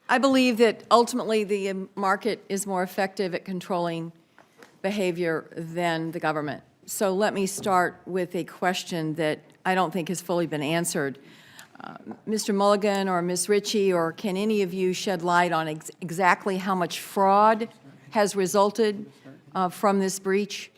I believe that ultimately the market is more effective at controlling behavior than the government. So let me start with a question that I don't think has fully been answered. Mr. Mulligan or Ms. Ritchie, or can any of you shed light on exactly how much fraud has resulted from this breach?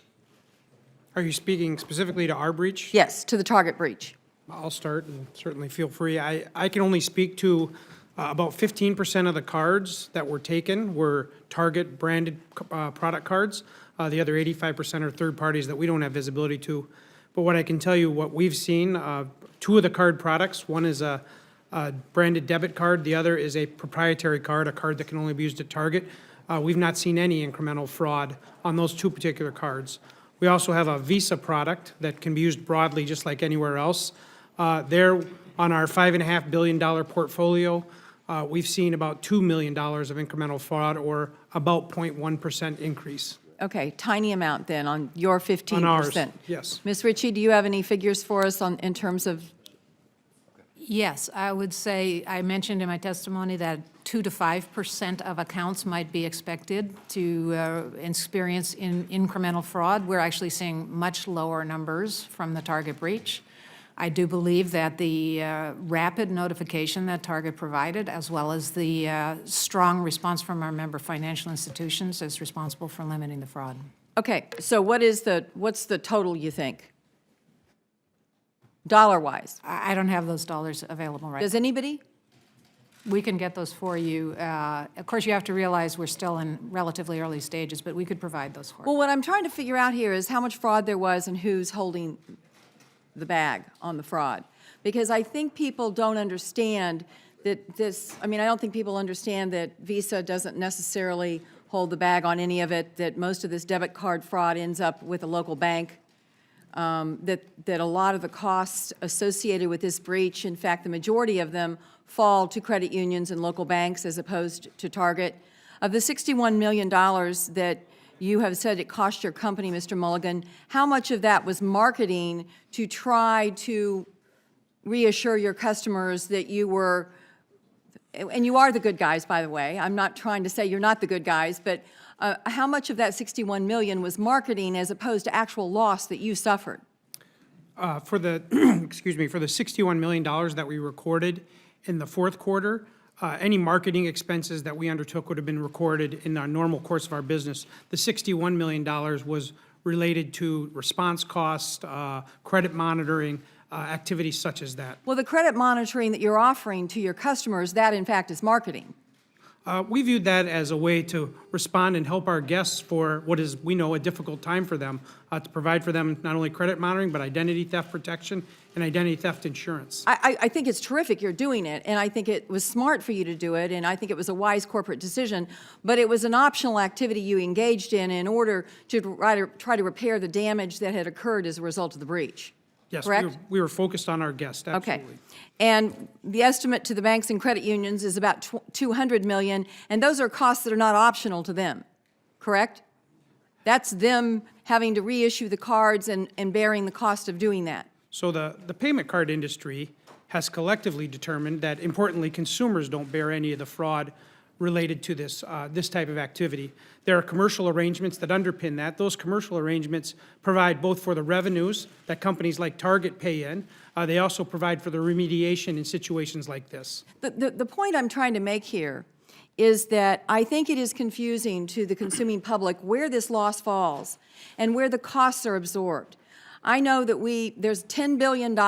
Are you speaking specifically to our breach? Yes, to the Target breach. I'll start, and certainly feel free. I can only speak to about 15% of the cards that were taken were Target branded product cards. The other 85% are third parties that we don't have visibility to. But what I can tell you, what we've seen, two of the card products, one is a branded debit card, the other is a proprietary card, a card that can only be used at Target. We've not seen any incremental fraud on those two particular cards. We also have a Visa product that can be used broadly just like anywhere else. There, on our $5.5 billion portfolio, we've seen about $2 million of incremental fraud, or about 0.1% increase. Okay, tiny amount then on your 15%. On ours, yes. Ms. Ritchie, do you have any figures for us in terms of? Yes, I would say, I mentioned in my testimony that 2 to 5% of accounts might be expected to experience incremental fraud. We're actually seeing much lower numbers from the Target breach. I do believe that the rapid notification that Target provided, as well as the strong response from our member financial institutions, is responsible for limiting the fraud. Okay, so what's the total, you think? Dollar-wise? I don't have those dollars available right now. Does anybody? We can get those for you. Of course, you have to realize we're still in relatively early stages, but we could provide those for you. Well, what I'm trying to figure out here is how much fraud there was and who's holding the bag on the fraud. Because I think people don't understand that this, I don't think people understand that Visa doesn't necessarily hold the bag on any of it, that most of this debit card fraud ends up with a local bank, that a lot of the costs associated with this breach, in fact, the majority of them fall to credit unions and local banks as opposed to Target. Of the $61 million that you have said it cost your company, Mr. Mulligan, how much of that was marketing to try to reassure your customers that you were, and you are the good guys, by the way. I'm not trying to say you're not the good guys, but how much of that $61 million was marketing as opposed to actual loss that you suffered? For the, excuse me, for the $61 million that we recorded in the fourth quarter, any marketing expenses that we undertook would have been recorded in our normal course of our business. The $61 million was related to response costs, credit monitoring, activities such as that. Well, the credit monitoring that you're offering to your customers, that in fact is marketing. We viewed that as a way to respond and help our guests for what is, we know, a difficult time for them, to provide for them not only credit monitoring, but identity theft protection and identity theft insurance. I think it's terrific you're doing it, and I think it was smart for you to do it, and I think it was a wise corporate decision, but it was an optional activity you engaged in order to try to repair the damage that had occurred as a result of the breach. Yes, correct? we were focused on our guests, absolutely. Okay. And the estimate to the banks and credit unions is about $200 million, and those are costs that are not optional to them, correct? That's them having to reissue the cards and bearing the cost of doing that. So the payment card industry has collectively determined that, importantly, consumers don't bear any of the fraud related to this type of activity. There are commercial arrangements that underpin that. Those commercial arrangements provide both for the revenues that companies like Target pay in. They also provide for the remediation in situations like this. The point I'm trying to make here is that I think it is confusing to the consuming public where this loss falls and where the costs are absorbed. I know that there's $10 billion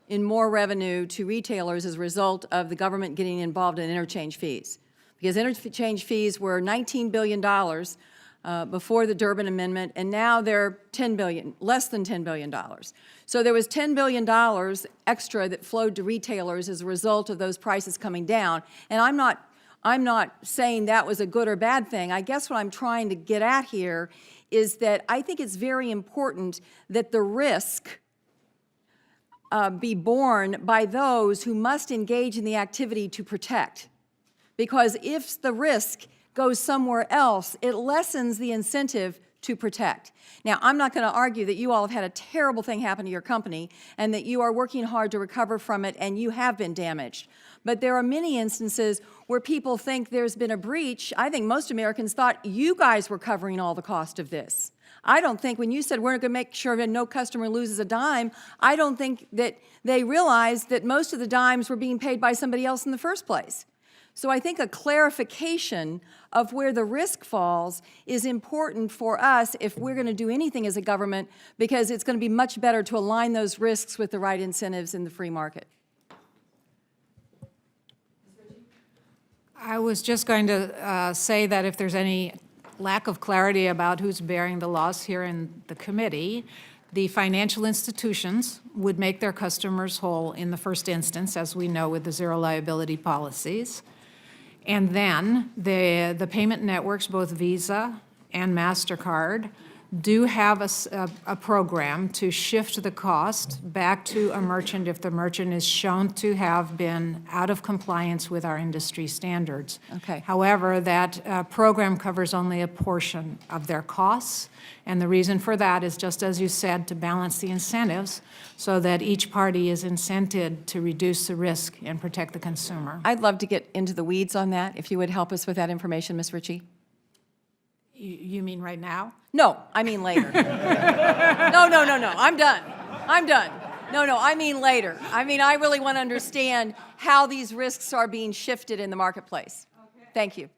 in more revenue to retailers as a result of the government getting involved in interchange fees. Because interchange fees were $19 billion before the Durbin Amendment, and now they're $10 billion, less than $10 billion. So there was $10 billion extra that flowed to retailers as a result of those prices coming down. And I'm not saying that was a good or bad thing. I guess what I'm trying to get at here is that I think it's very important that the risk be borne by those who must engage in the activity to protect. Because if the risk goes somewhere else, it lessens the incentive to protect. Now, I'm not going to argue that you all have had a terrible thing happen to your company and that you are working hard to recover from it and you have been damaged. But there are many instances where people think there's been a breach. I think most Americans thought you guys were covering all the cost of this. I don't think when you said we're going to make sure that no customer loses a dime, I don't think that they realized that most of the dimes were being paid by somebody else in the first place. So I think a clarification of where the risk falls is important for us if we're going to do anything as a government, because it's going to be much better to align those risks with the right incentives in the free market. I was just going to say that if there's any lack of clarity about who's bearing the loss here in the committee, the financial institutions would make their customers whole in the first instance, as we know with the zero liability policies. And then the payment networks, both Visa and MasterCard, do have a program to shift the cost back to a merchant if the merchant is shown to have been out of compliance with our industry standards. Okay. However, that program covers only a portion of their costs, and the reason for that is, just as you said, to balance the incentives so that each party is incented to reduce the risk and protect the consumer. I'd love to get into the weeds on that, if you would help us with that information, Ms. Ritchie. You mean right now? No, I mean later. No, I'm done. No, I mean later. I mean, I really want to understand how these risks are being shifted in the marketplace. Thank you.